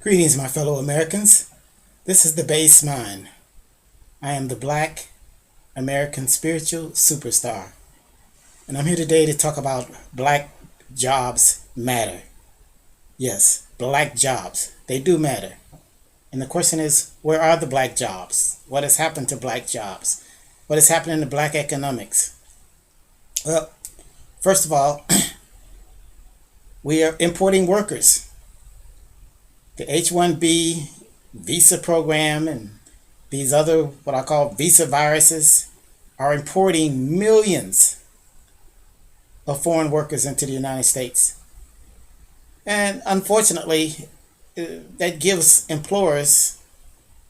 Greetings, my fellow Americans. This is the Base Mind. I am the Black American Spiritual Superstar, and I'm here today to talk about black jobs matter. Yes, black jobs. They do matter. And the question is, where are the black jobs? What has happened to black jobs? What has happened to black economics? Well, first of all, we are importing workers. The H-1B visa program and these other, what I call visa viruses, are importing millions of foreign workers into the United States. And unfortunately, that gives employers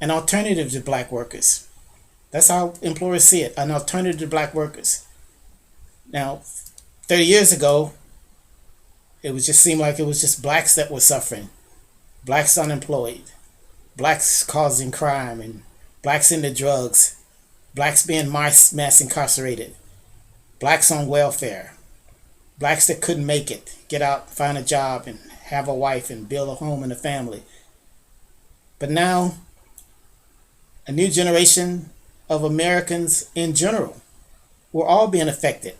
an alternative to black workers. That's how employers see it, an alternative to black workers. Now, 30 years ago, it was just seemed like it was just blacks that were suffering. Blacks unemployed, blacks causing crime, and blacks into drugs, blacks being mass incarcerated, blacks on welfare, blacks that couldn't make it, get out, find a job, and have a wife and build a home and a family. But now, a new generation of Americans in general, we're all being affected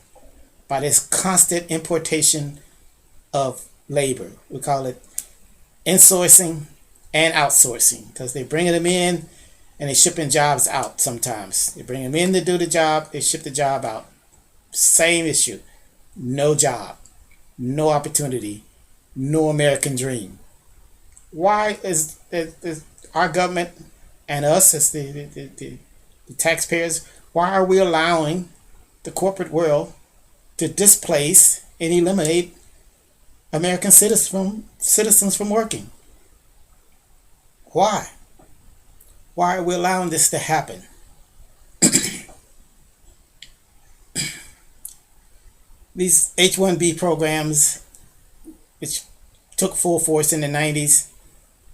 by this constant importation of labor. We call it insourcing and outsourcing, because they're bringing them in and they're shipping jobs out sometimes. They bring them in to do the job, they ship the job out. Same issue. No job, no opportunity, no American dream. Why is our government and us as the taxpayers, why are we allowing the corporate world to displace and eliminate American citizens from working? Why? Why are we allowing this to happen? These H-1B programs, which took full force in the 90s,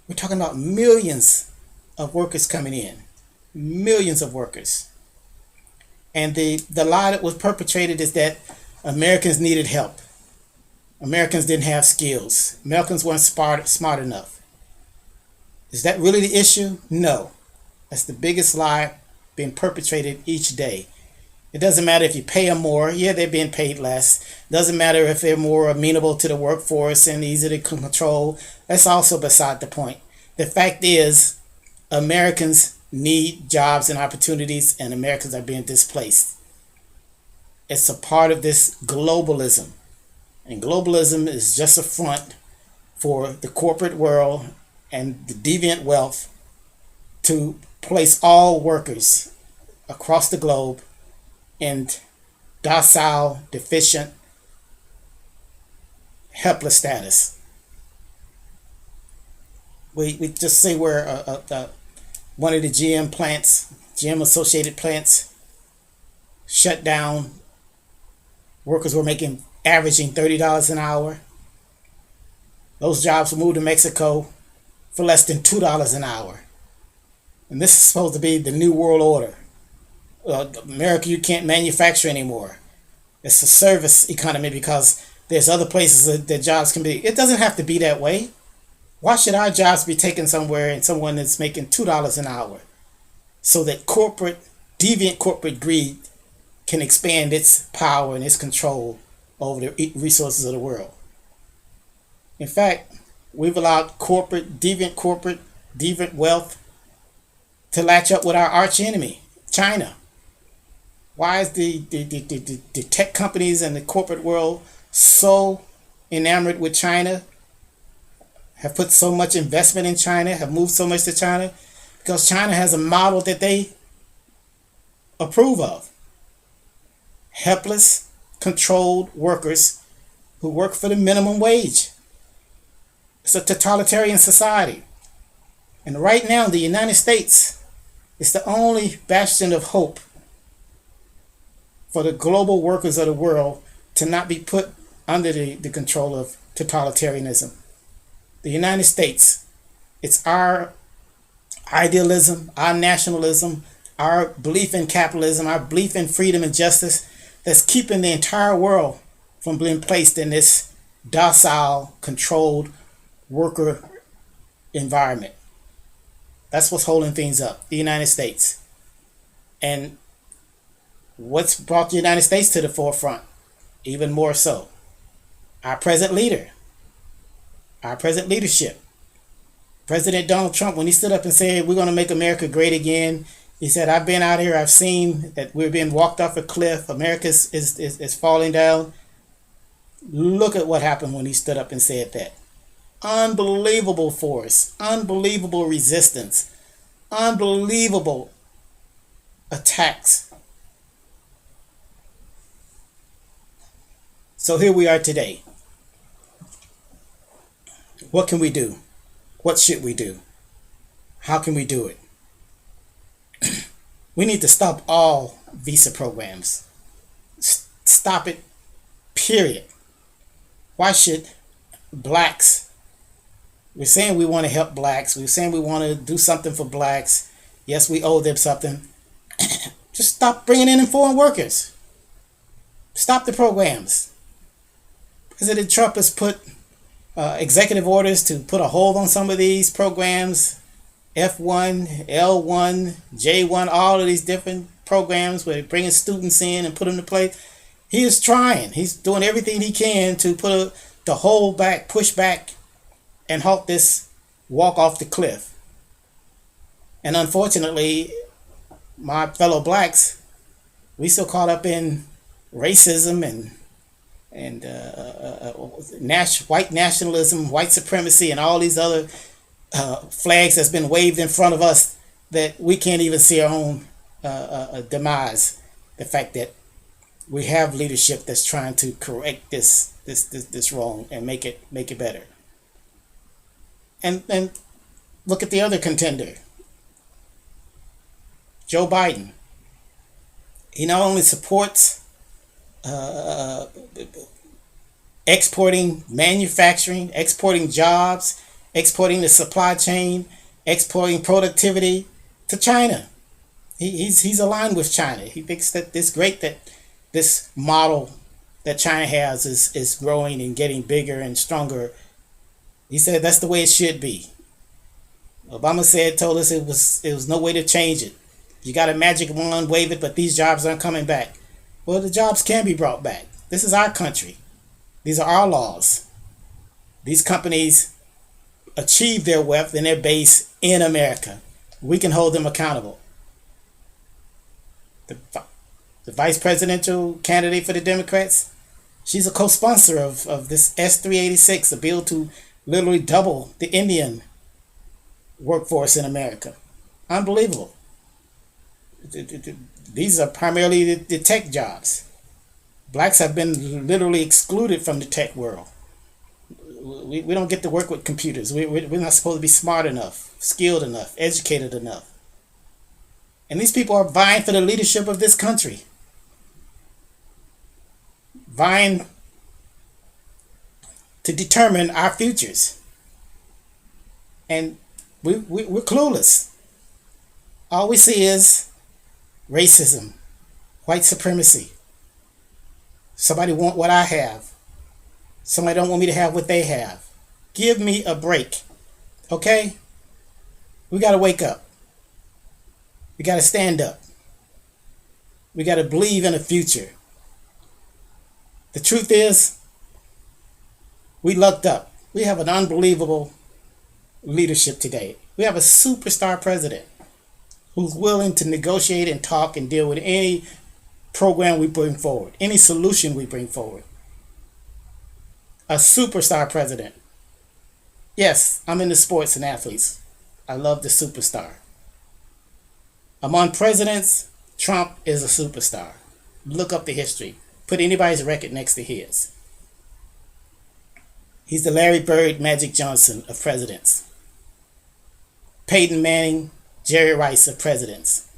we're talking about millions of workers coming in. Millions of workers. And the lie that was perpetrated is that Americans needed help. Americans didn't have skills. Americans weren't smart enough. Is that really the issue? No. That's the biggest lie being perpetrated each day. It doesn't matter if you pay them more. Yeah, they're being paid less. It doesn't matter if they're more amenable to the workforce and easy to control. That's also beside the point. The fact is, Americans need jobs and opportunities, and Americans are being displaced. It's a part of this globalism. And globalism is just a front for the corporate world and the deviant wealth to place all workers across the globe in docile, deficient, helpless status. We just say we're one of the GM plants, GM associated plants, shut down. Workers were averaging $30 an hour. Those jobs were moved to Mexico for less than $2 an hour. And this is supposed to be the new world order. America, you can't manufacture anymore. It's a service economy because there's other places that jobs can be. It doesn't have to be that way. Why should our jobs be taken somewhere and someone that's making $2 an hour so that deviant corporate greed can expand its power and its control over the resources of the world? In fact, we've allowed deviant wealth to latch up with our arch enemy, China. Why is the tech companies and the corporate world so enamored with China, have put so much investment in China, have moved so much to China? Because China has a model that they approve of. Helpless, controlled workers who work for the minimum wage. It's a totalitarian society. And right now, the United States is the only bastion of hope for the global workers of the world to not be put under the control of totalitarianism. The United States, it's our idealism, our nationalism, our belief in capitalism, our belief in freedom and justice that's keeping the entire world from being placed in this docile, controlled worker environment. That's what's holding things up, the United States. And what's brought the United States to the forefront, even more so? Our present leader, our present leadership. President Donald Trump, when he stood up and said, we're going to make America great again, he said, I've been out here, I've seen that we're being walked off a cliff, America is falling down. Look at what happened when he stood up and said that. Unbelievable force, unbelievable resistance, unbelievable attacks. So here we are today. What can we do? What should we do? How can we do it? We need to stop all visa programs. Stop it, period. Why should blacks, we're saying we want to help blacks, we're saying we want to do something for blacks, yes, we owe them something. Just stop bringing in foreign workers. Stop the programs. President Trump has put executive orders to put a hold on some of these programs, F1, L1, J1, all of these different programs where they're bringing students in and put them to play. He is trying. He's doing everything he can to to hold back, push back, and halt this walk off the cliff. And unfortunately, my fellow blacks, we still caught up in racism and white nationalism, white supremacy, and all these other flags that's been waved in front of us that we can't even see our own demise. The fact that we have leadership that's trying to correct this wrong and make it better. And look at the other contender, Joe Biden. He not only supports exporting manufacturing, exporting jobs, exporting the supply chain, exporting productivity to China. He's aligned with China. He thinks that it's great that this model that China has is growing and getting bigger and stronger. He said that's the way it should be. Obama told us it was no way to change it. You got a magic wand, wave it, but these jobs aren't coming back. Well, the jobs can be brought back. This is our country. These are our laws. These companies achieve their wealth and their base in America. We can hold them accountable. The vice presidential candidate for the Democrats, she's a co-sponsor of this S-386, a bill to literally double the Indian workforce in America. Unbelievable. These are primarily the tech jobs. Blacks have been literally excluded from the tech world. We don't get to work with computers. We're not supposed to be smart enough, skilled enough, educated enough. And these people are vying for the leadership of this country. Vying to determine our futures. And we're clueless. All we see is racism, white supremacy. Somebody want what I have. Somebody don't want me to have what they have. Give me a break. Okay? We got to wake up. We got to stand up. We got to believe in a future. The truth is, we lucked up. We have an unbelievable leadership today. We have a superstar president who's willing to negotiate and talk and deal with any program we bring forward, any solution we bring forward. A superstar president. Yes, I'm into sports and athletes. I love the superstar. Among presidents, Trump is a superstar. Look up the history. Put anybody's record next to his. He's the Larry Bird, Magic Johnson of presidents. Peyton Manning, Jerry Rice of presidents.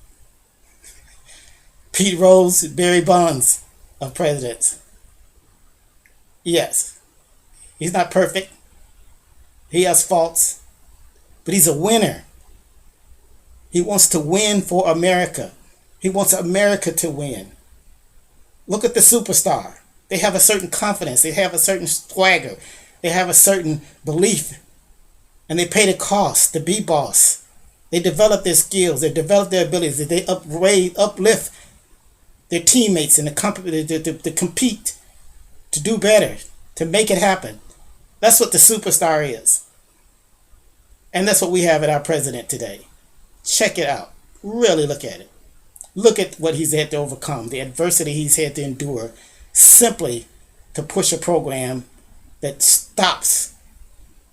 Pete Rose, Barry Bonds of presidents. Yes, he's not perfect. He has faults, but he's a winner. He wants to win for America. He wants America to win. Look at the superstar. They have a certain confidence. They have a certain swagger. They have a certain belief. And and they pay the cost to be boss. They develop their skills, they develop their abilities, they uplift their teammates in the company to compete, to do better, to make it happen. That's what the superstar is. And that's what we have at our president today. Check it out. Really look at it. Look at what he's had to overcome, the adversity he's had to endure, simply to push a program that stops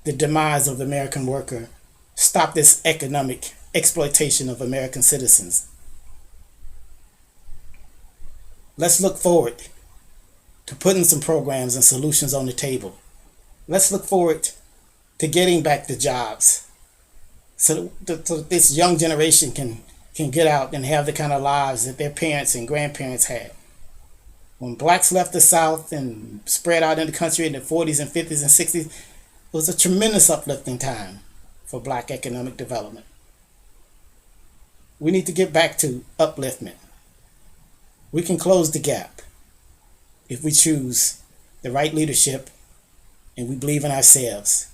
the demise of the American worker, stop this economic exploitation of American citizens. Let's look forward to putting some programs and solutions on the table. Let's look forward to getting back the jobs so that this young generation can get out and have the kind of lives that their parents and grandparents had. When blacks left the South and spread out in the country in the 40s and 50s and 60s, it was a tremendous uplifting time for black economic development. We need to get back to upliftment. We can close the gap if we choose the right leadership and we believe in ourselves.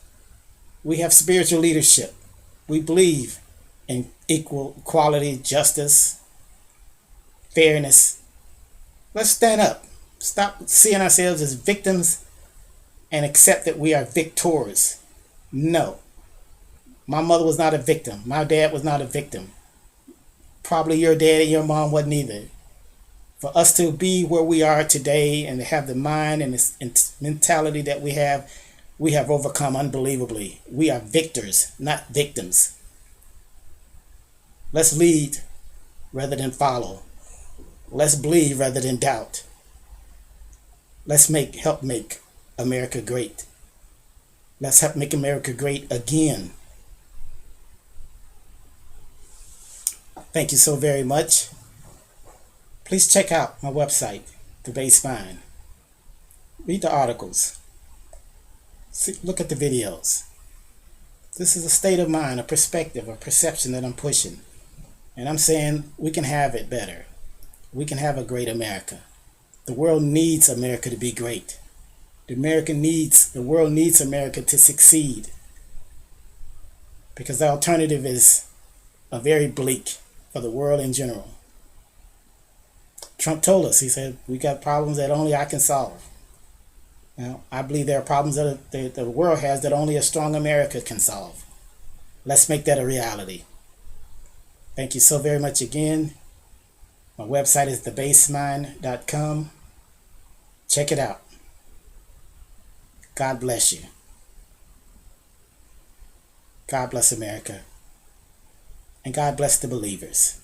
We have spiritual leadership. We believe in equality, justice, fairness. Let's stand up. Stop seeing ourselves as victims and accept that we are victors. No. My mother was not a victim. My dad was not a victim. Probably your dad and your mom wasn't either. For us to be where we are today and to have the mind and the mentality that we have overcome unbelievably. We are victors, not victims. Let's lead rather than follow. Let's believe rather than doubt. Let's help make America great. Let's help make America great again. Thank you so very much. Please check out my website, The Baseline. Read the articles. Look at the videos. This is a state of mind, a perspective, a perception that I'm pushing. And I'm saying we can have it better. We can have a great America. The world needs America to be great. The world needs America to succeed. Because the alternative is very bleak for the world in general. Trump told us, he said, we got problems that only I can solve. Now, I believe there are problems that the world has that only a strong America can solve. Let's make that a reality. Thank you so very much again. My website is thebasemind.com. Check it out. God bless you. God bless America. And God bless the believers.